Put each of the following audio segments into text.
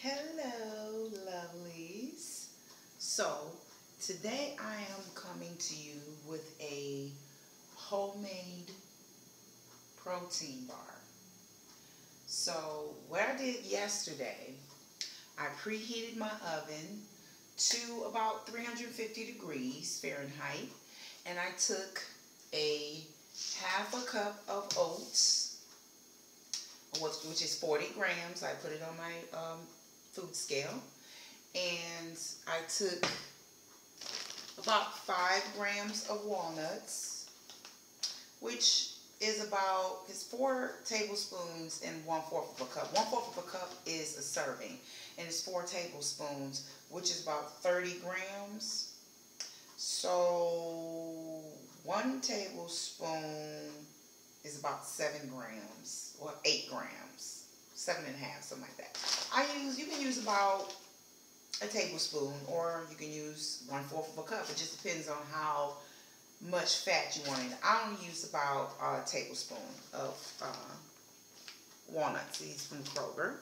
Hello, lovelies. So, today I am coming to you with a homemade protein bar. So, what I did yesterday, I preheated my oven to about 350 degrees Fahrenheit, and I took a half a cup of oats, which is 40 grams. I put it on my food scale, and I took about 5 grams of walnuts, which is 4 tablespoons and 1/4 of a cup. 1/4 of a cup is a serving, and it's 4 tablespoons, which is about 30 grams. So 1 tablespoon is about 7 grams or 8 grams, 7.5, something like that. You can use about a tablespoon, or you can use 1/4 of a cup. It just depends on how much fat you want in it. I only use about a tablespoon of walnuts. These from Kroger.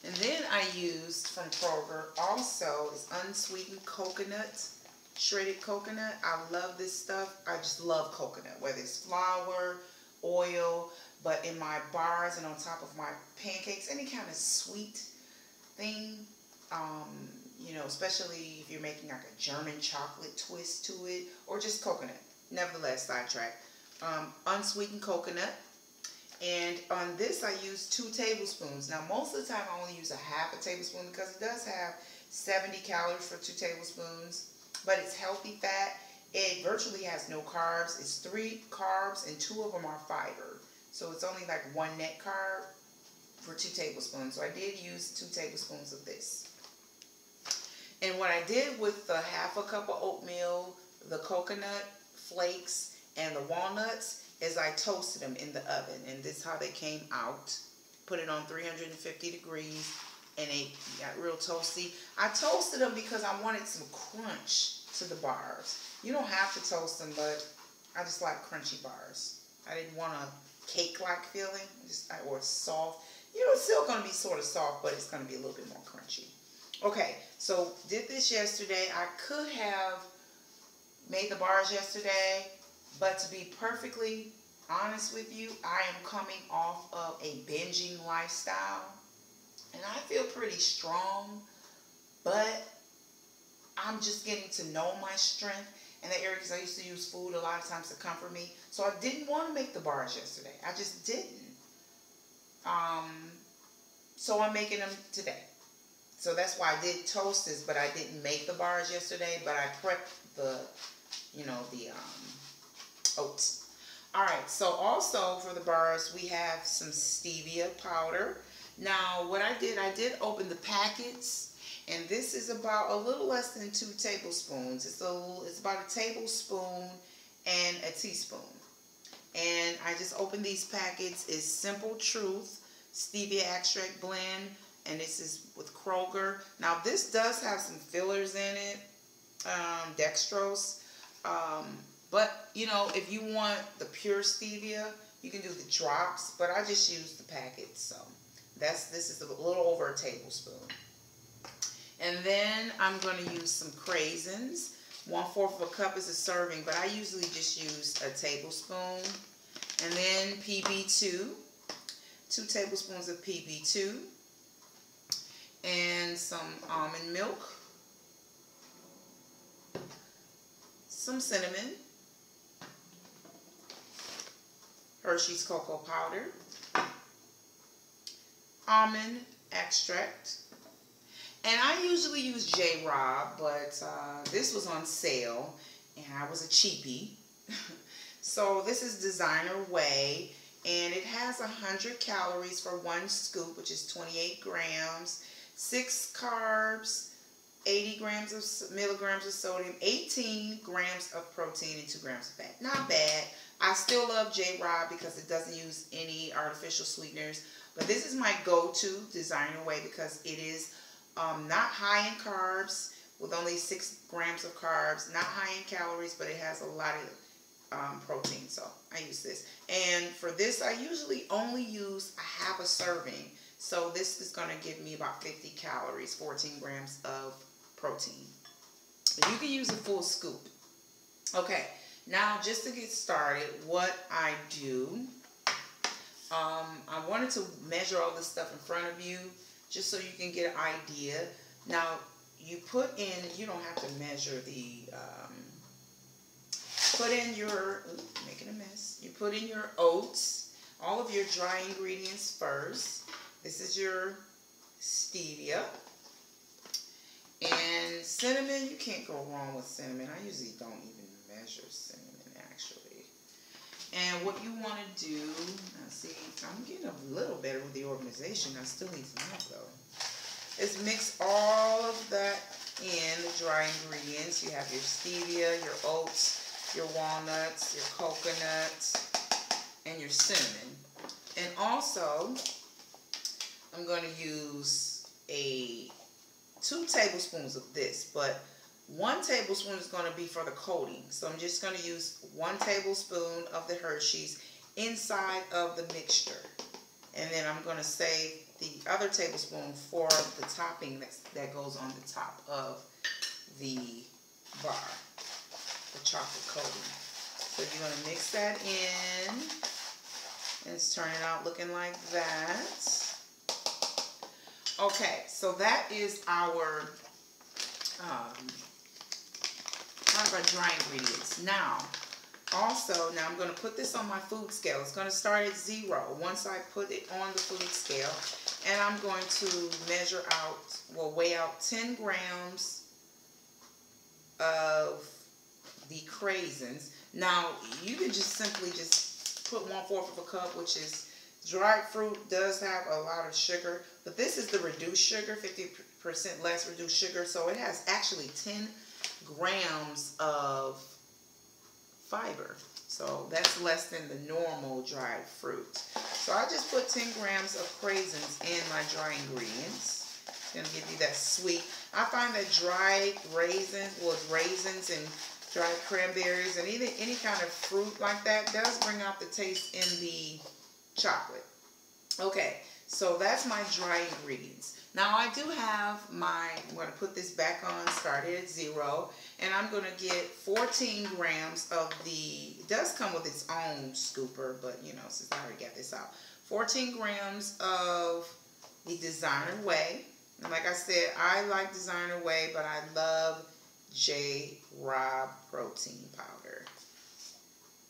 And then I used from Kroger also is unsweetened coconut, shredded coconut. I love this stuff. I just love coconut, whether it's flour, oil, but in my bars and on top of my pancakes, any kind of sweet thing, you know, especially if you're making like a German chocolate twist to it, or just coconut. Nevertheless, sidetrack. Unsweetened coconut. And on this, I use 2 tablespoons. Now, most of the time, I only use a half a tablespoon because it does have 70 calories for 2 tablespoons. But it's healthy fat. It virtually has no carbs. It's 3 carbs, and 2 of them are fiber. So it's only like 1 net carb for 2 tablespoons. So I did use 2 tablespoons of this. And what I did with the half a cup of oatmeal, the coconut flakes, and the walnuts is I toasted them in the oven. And this is how they came out. Put it on 350 degrees, and they got real toasty. I toasted them because I wanted some crunch to the bars. You don't have to toast them, but I just like crunchy bars. I didn't want a cake-like feeling, or soft. You know, it's still going to be sort of soft, but it's going to be a little bit more crunchy. Okay, so did this yesterday. I could have made the bars yesterday, but to be perfectly honest with you, I am coming off of a binging lifestyle, and I feel pretty strong, but I'm just getting to know my strength in that area because I used to use food a lot of times to comfort me. So I didn't want to make the bars yesterday. I just didn't. So I'm making them today. So that's why I did toast this, but I didn't make the bars yesterday, but I prepped the, the oats. All right, so also for the bars, we have some stevia powder. Now, what I did open the packets, and this is about a little less than 2 tablespoons. It's about a tablespoon and a teaspoon. And I just opened these packets. It's Simple Truth Stevia Extract Blend, and this is with Kroger. Now, this does have some fillers in it, dextrose. But, if you want the pure stevia, you can do the drops, but I just used the packets. So this is a little over a tablespoon. And then I'm going to use some crasins. 1/4 of a cup is a serving, but I usually just use a tablespoon. And then PB2, 2 tablespoons of PB2. And some almond milk. Some cinnamon. Hershey's cocoa powder. Almond extract. And I usually use J-Rob, but this was on sale, and I was a cheapie. So this is Designer Way, and it has 100 calories for 1 scoop, which is 28 grams, 6 carbs, 80 milligrams of sodium, 18 grams of protein, and 2 grams of fat. Not bad. I still love J-Rob because it doesn't use any artificial sweeteners, but this is my go-to Designer Way because it is not high in carbs, with only 6 grams of carbs, not high in calories, but it has a lot of protein, so I use this. And for this, I usually only use a half a serving So this is going to give me about 50 calories, 14 grams of protein. But you can use a full scoop. Okay, now just to get started, what I do, I wanted to measure all this stuff in front of you just so you can get an idea. Now, you put in, you don't have to measure the, put in your, making a mess. You put in your oats, all of your dry ingredients first. This is your stevia. And cinnamon, you can't go wrong with cinnamon. I usually don't even measure cinnamon, actually. And what you want to do, now see, I'm getting a little better with the organization. I still need some help, though. Is mix all of that in, the dry ingredients. You have your stevia, your oats, your walnuts, your coconuts, and your cinnamon. And also, I'm going to use 2 tablespoons of this, but 1 tablespoon is going to be for the coating. So I'm just going to use 1 tablespoon of the Hershey's inside of the mixture. And then I'm going to save the other tablespoon for the topping that goes on the top of the bar, the chocolate coating. So you're going to mix that in, and it's turning out looking like that. Okay, so that is our dry ingredients. Now, also, now I'm going to put this on my food scale. It's going to start at 0 once I put it on the food scale. And I'm going to measure out, well, weigh out 10 grams of the crasins. Now, you can just simply just put 1/4 of a cup, which is dried fruit does have a lot of sugar, but this is the reduced sugar, 50% less reduced sugar, so it has actually 10 grams of fiber. So that's less than the normal dried fruit. So I just put 10 grams of crasins in my dry ingredients. It's going to give you that sweet. I find that dried raisins, well, raisins and dried cranberries and any kind of fruit like that does bring out the taste in the chocolate. Okay, so that's my dry ingredients. Now I do have I'm going to put this back on, started at 0, and I'm going to get 14 grams of it does come with its own scooper, but you know, since I already got this out, 14 grams of the Designer Whey. And like I said, I like Designer Whey, but I love J. Robb protein powder.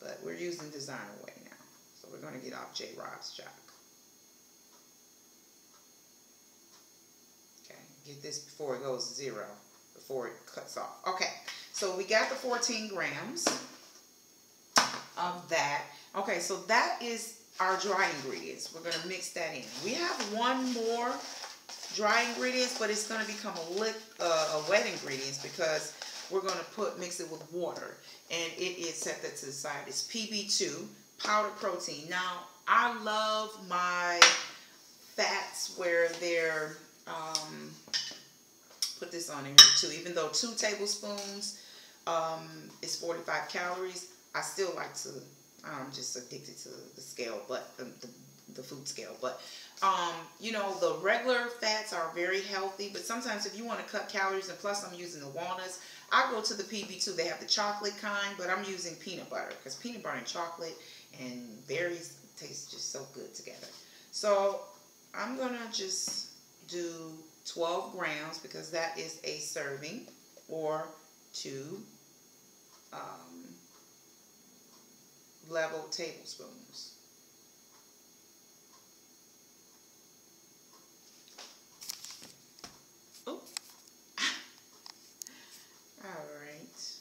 But we're using Designer Whey now. So we're going to get off J. Robb's jock. Okay, get this before it goes 0, before it cuts off. Okay, so we got the 14 grams of that. Okay, so that is our dry ingredients. We're going to mix that in. We have one more dry ingredients, but it's going to become a wet ingredients because we're going to mix it with water, and it is set that to the side. It's PB2 powdered protein. Now I love my fats where they're put this on in here too. Even though 2 tablespoons is 45 calories, I still like to. I'm just addicted to the scale, but the food scale. But you know, the regular fats are very healthy, but sometimes if you want to cut calories, and plus I'm using the walnuts, I go to the PB2. They have the chocolate kind, but I'm using peanut butter because peanut butter and chocolate and berries taste just so good together. So I'm gonna just do 12 grams because that is a serving, or 2 level tablespoons. Oh, all right.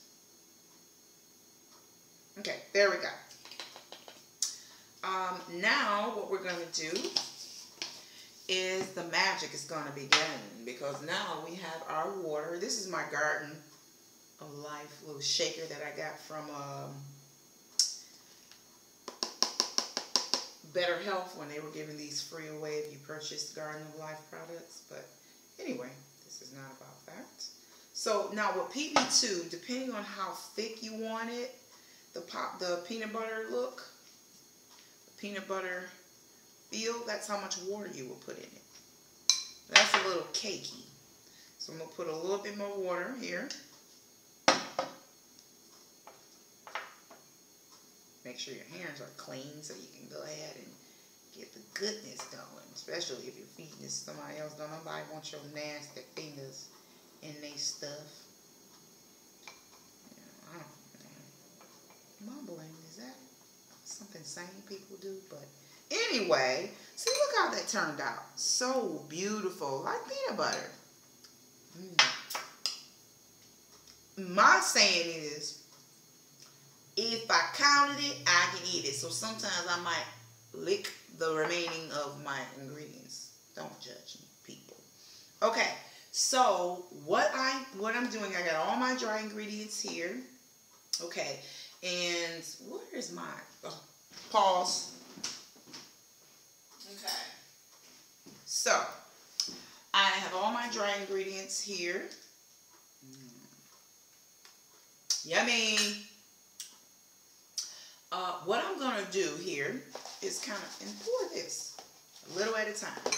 Okay, there we go. Now what we're going to do is the magic is going to begin, because now we have our water. This is my Garden of Life little shaker that I got from Better Health when they were giving these free away if you purchased Garden of Life products. But anyway, this is not about that. So now with PB2, depending on how thick you want it, the peanut butter look, peanut butter feel, that's how much water you will put in it. That's a little cakey. So I'm going to put a little bit more water here. Make sure your hands are clean so you can go ahead and get the goodness going. Especially if you're feeding this to somebody else. Don't nobody want your nasty fingers in their stuff. I don't know. Mumbling, is that something sane people do? But anyway, see, look how that turned out. So beautiful, like peanut butter. My saying is, if I counted it, I can eat it. So sometimes I might lick the remaining of my ingredients. Don't judge me, people. Okay, so what I'm doing, I got all my dry ingredients here. Okay, and where is mine? Oh, pause. Okay, so I have all my dry ingredients here. Yummy. What I'm going to do here is kind of, and pour this a little at a time.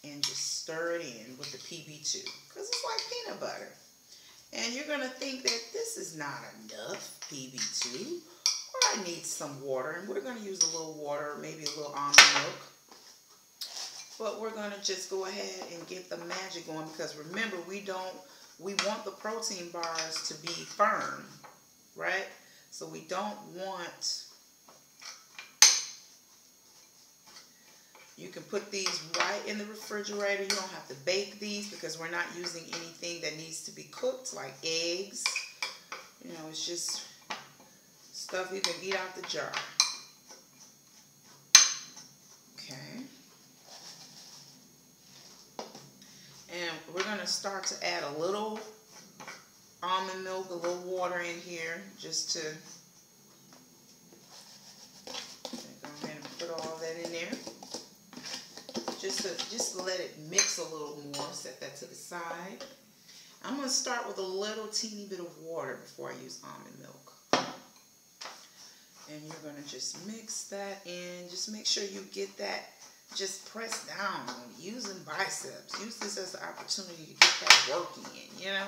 And just stir it in with the PB2. Because it's like peanut butter. And you're going to think that this is not enough PB2. Or I need some water. And we're going to use a little water, maybe a little almond milk. But we're going to just go ahead and get the magic going. Because remember, we want the protein bars to be firm. Right? So we don't want, you can put these right in the refrigerator. You don't have to bake these because we're not using anything that needs to be cooked, like eggs. You know, it's just stuff you can eat out the jar. Okay. And we're going to start to add a little almond milk, a little water in here, just to go ahead and put all that in there. Just to let it mix a little more. Set that to the side. I'm going to start with a little teeny bit of water before I use almond milk. And you're going to just mix that in. Just make sure you get that. Just press down. Using biceps. Use this as an opportunity to get that working in, you know.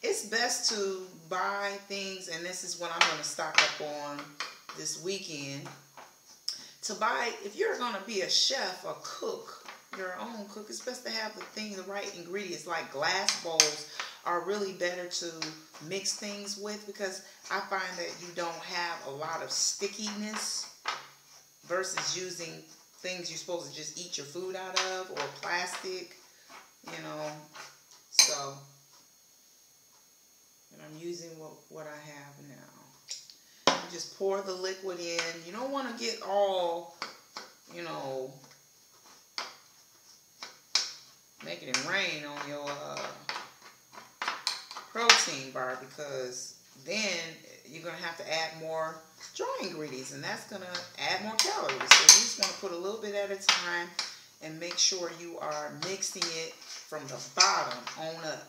It's best to buy things, and this is what I'm going to stock up on this weekend. To buy, if you're going to be a chef or cook, your own cook, it's best to have the right ingredients. Like glass bowls are really better to mix things with because I find that you don't have a lot of stickiness versus using things you're supposed to just eat your food out of or plastic, you know. So, and I'm using what I have now. You just pour the liquid in. You don't want to get all, you know, making it rain on your protein bar, because then you're going to have to add more dry ingredients, and that's going to add more calories. So you just want to put a little bit at a time and make sure you are mixing it from the bottom on up.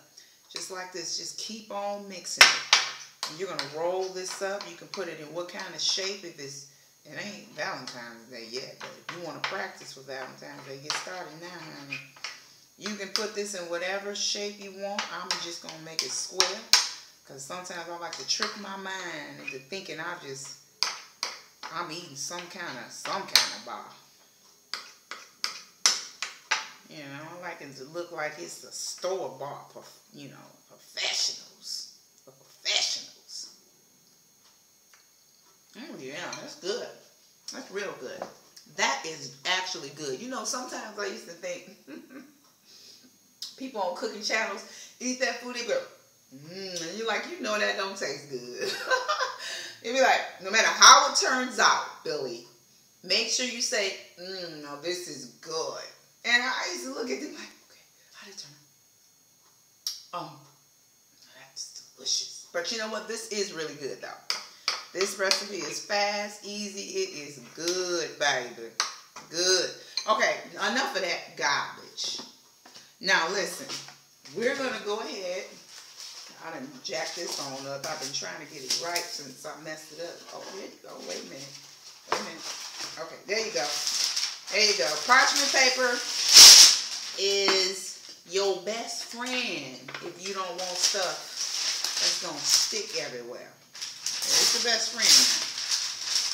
Just like this. Just keep on mixing it. And you're going to roll this up. You can put it in what kind of shape. If it ain't Valentine's Day yet, but if you want to practice for Valentine's Day, get started now, honey. You can put this in whatever shape you want. I'm just going to make it square, because sometimes I like to trick my mind into thinking I'm eating some kind of bar. You know, I like it to look like it's the store-bought, you know, professionals. The professionals. Oh, yeah, that's good. That's real good. That is actually good. You know, sometimes I used to think people on cooking channels eat that food, they go, and you're like, you know that don't taste good. It'd be like, no matter how it turns out, Billy, make sure you say, no, this is good. And I used to look at them like, okay, how did it turn out? Oh, that's delicious. But you know what? This is really good, though. This recipe is fast, easy. It is good, baby. Good. Okay, enough of that garbage. Now, listen. We're going to go ahead. I done jacked this on up. I've been trying to get it right since I messed it up. Oh, here you go. Wait a minute. Wait a minute. Okay, there you go. There you go. Parchment paper is your best friend if you don't want stuff that's going to stick everywhere. It's the best friend now.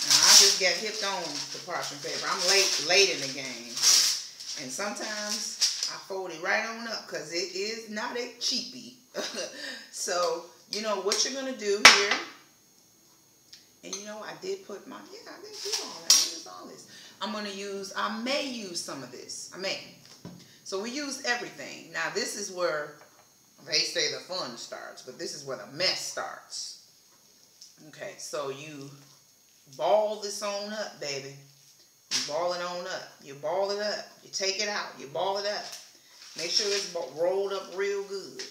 Now, I just got hipped on the parchment paper. I'm late in the game. And sometimes I fold it right on up because it is not a cheapie. So, you know what you're going to do here. And you know, I did put my, yeah, I did do all that. I used all this. I may use some of this. I may. So we used everything. Now this is where they say the fun starts, but this is where the mess starts. Okay, so you ball this on up, baby. You ball it on up. You ball it up. You take it out. You ball it up. Make sure it's rolled up real good.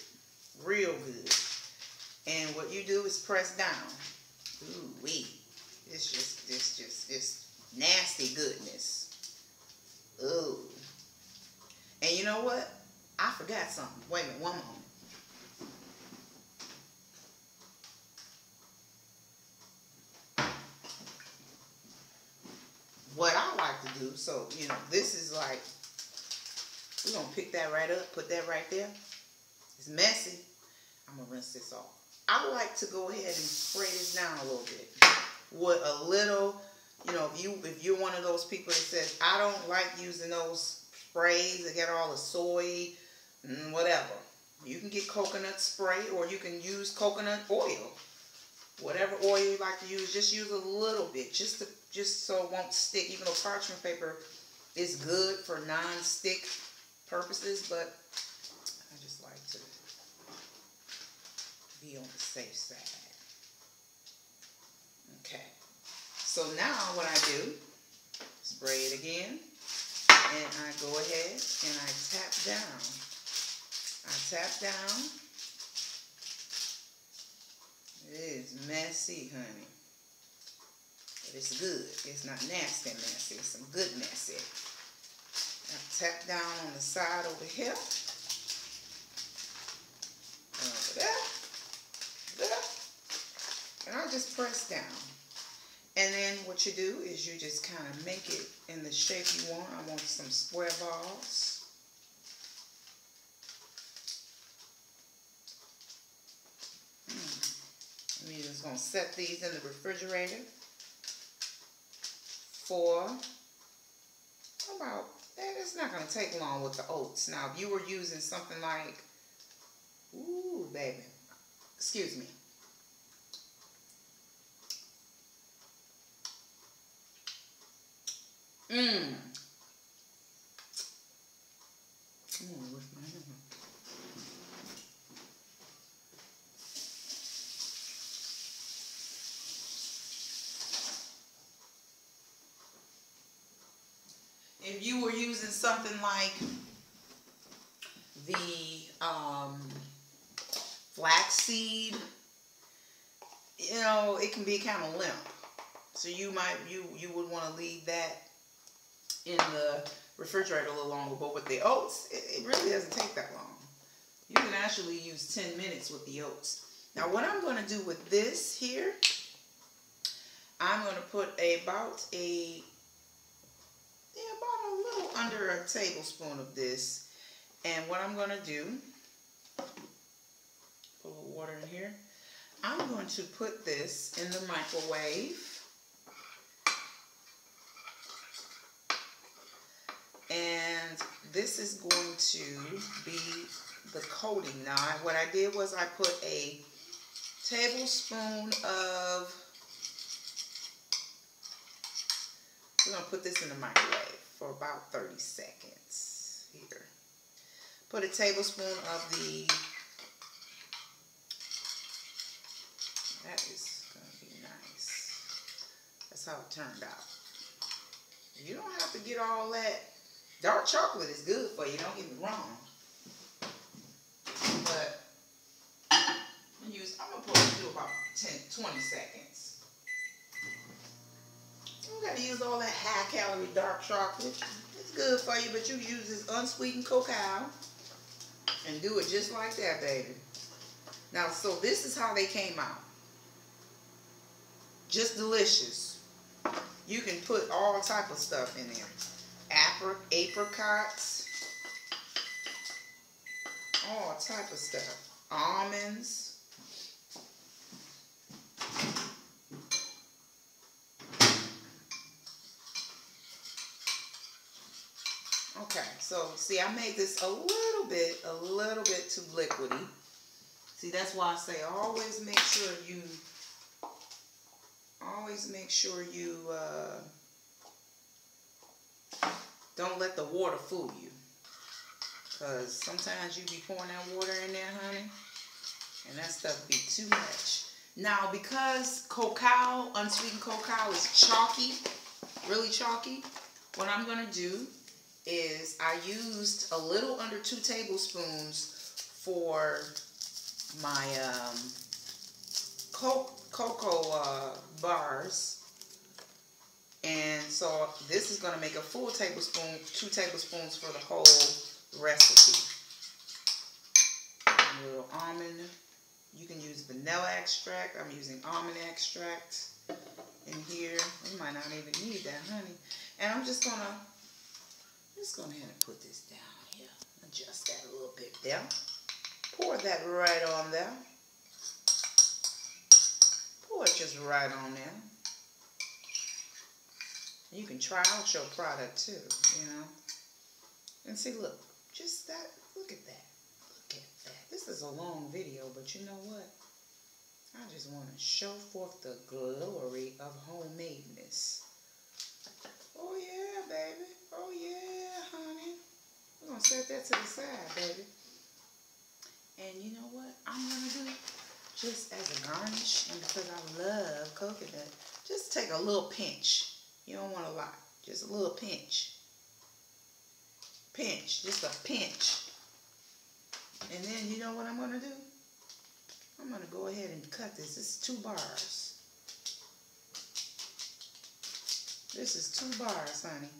Real good. And what you do is press down. Ooh wee. It's just nasty goodness. Ooh. And you know what? I forgot something. Wait a minute, one moment. What I like to do, so, you know, this is like, we're going to pick that right up, put that right there. It's messy. I'm going to rinse this off. I like to go ahead and spray this down a little bit with a little, you know, if you're one of those people that says, I don't like using those sprays that get all the soy and whatever. You can get coconut spray or you can use coconut oil. Whatever oil you like to use, just use a little bit, just so it won't stick. Even though parchment paper is good for non-stick purposes, but I just like to be on the safe side. Okay, so now what I do, spray it again, and I go ahead and I tap down. I tap down. It is messy, honey. But it's good. It's not nasty messy. It's some good messy. I tap down on the side over here. Over there. There. And I just press down. And then what you do is you just kind of make it in the shape you want. I want some square balls. We're just going to set these in the refrigerator for about, it's not going to take long with the oats. Now, if you were using something like, ooh, baby, excuse me. What's my name? If you were using something like the flaxseed, you know, it can be kind of limp. So you would want to leave that in the refrigerator a little longer. But with the oats, it really doesn't take that long. You can actually use 10 minutes with the oats. Now what I'm going to do with this here, I'm going to put about a little under a tablespoon of this. And what I'm going to do, put a little water in here. I'm going to put this in the microwave. And this is going to be the coating. Now, what I did was I put a tablespoon of, we're going to put this in the microwave for about 30 seconds here. Put a tablespoon of the, that is going to be nice. That's how it turned out. You don't have to get all that. Dark chocolate is good for you, don't get me wrong. But I'm going to do about 20 seconds. You don't got to use all that high-calorie dark chocolate. It's good for you, but you use this unsweetened cacao and do it just like that, baby. Now, so this is how they came out. Just delicious. You can put all type of stuff in there. Apricots. All type of stuff. Almonds. Okay, so see, I made this a little bit too liquidy. See, that's why I say always make sure you don't let the water fool you. Because sometimes you be pouring that water in there, honey, and that stuff be too much. Now, because cacao, unsweetened cacao is chalky, really chalky, what I'm going to do is I used a little under 2 tablespoons for my cocoa bars. And so this is going to make a full tablespoon, 2 tablespoons for the whole recipe. A little almond. You can use vanilla extract. I'm using almond extract in here. You might not even need that, honey. And I'm just going to go ahead and put this down here. Adjust that a little bit there. Pour that right on there. Pour it just right on there. You can try out your product too, you know. And see, look, just that, look at that. Look at that. This is a long video, but you know what? I just want to show forth the glory of homemadeness. Oh yeah, baby. Oh yeah, honey. We're going to set that to the side, baby. And you know what I'm going to do? Just as a garnish, and because I love coconut, just take a little pinch. You don't want a lot. Just a little pinch. Pinch. Just a pinch. And then you know what I'm going to do? I'm going to go ahead and cut this. This is 2 bars. This is 2 bars, honey.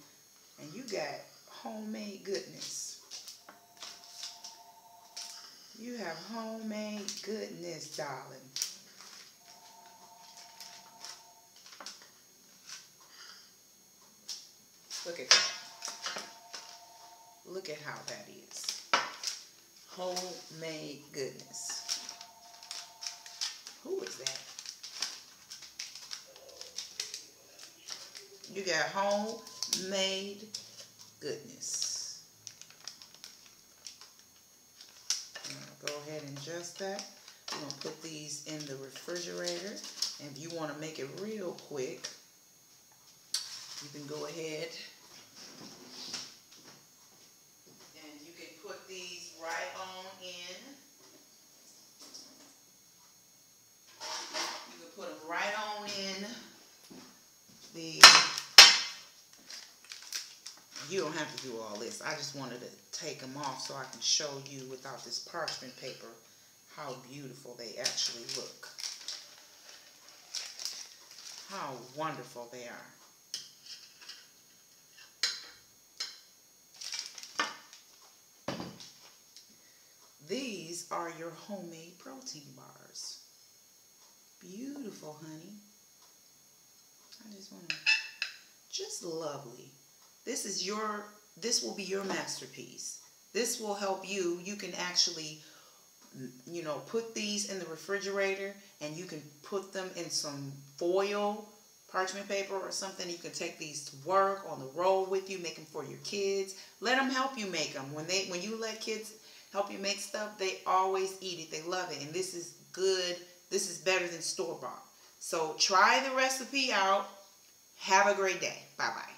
And you got homemade goodness. You have homemade goodness, darling. Look at that. Look at how that is. Homemade goodness. Who is that? You got homemade goodness. Go ahead and adjust that. We're going to put these in the refrigerator. And if you want to make it real quick, you can go ahead and you can put these right on in. You can put them right on in the... You don't have to do all this. I just wanted to take them off so I can show you without this parchment paper how beautiful they actually look. How wonderful they are. These are your homemade protein bars. Beautiful, honey. I just want to, just lovely. This will be your masterpiece. This will help you. You can actually, you know, put these in the refrigerator and you can put them in some foil, parchment paper or something. You can take these to work, on the road with you, make them for your kids. Let them help you make them. When you let kids help you make stuff, they always eat it. They love it. And this is good. This is better than store-bought. So try the recipe out. Have a great day. Bye-bye.